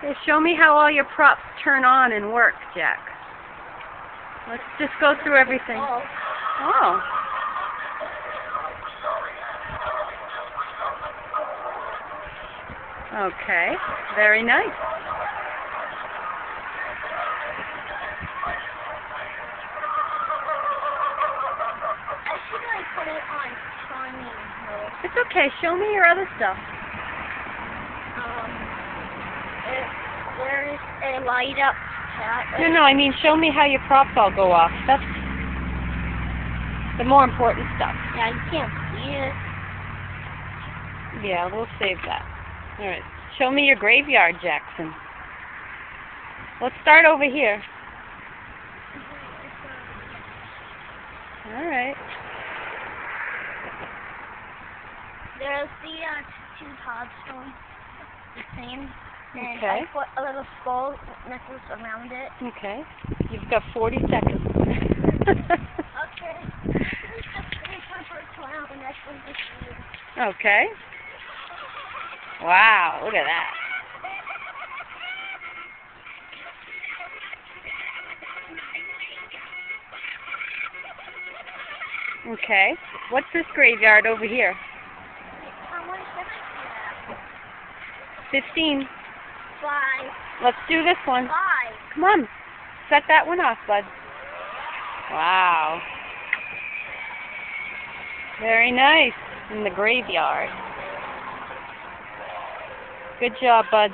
Okay, show me how all your props turn on and work, Jack. Let's just go through everything. Oh. Okay, very nice. I should like put it on shining mode. It's okay. Show me your other stuff. There's a light up chat. No, I mean show me how your props all go off. That's the more important stuff. Yeah, you can't see it. Yeah, we'll save that. All right. Show me your graveyard, Jackson. Let's start over here. All right. There's the two tombstones, the same. And Okay. I put a little skull necklace around it. Okay. You've got 40 seconds. Okay. It's one for a clown, and that's one for you. Okay. Wow, look at that. Okay. What's this graveyard over here? How many steps do you have? 15. 5. Let's do this one. 5. Come on. Set that one off, bud. Wow. Very nice. In the graveyard. Good job, bud.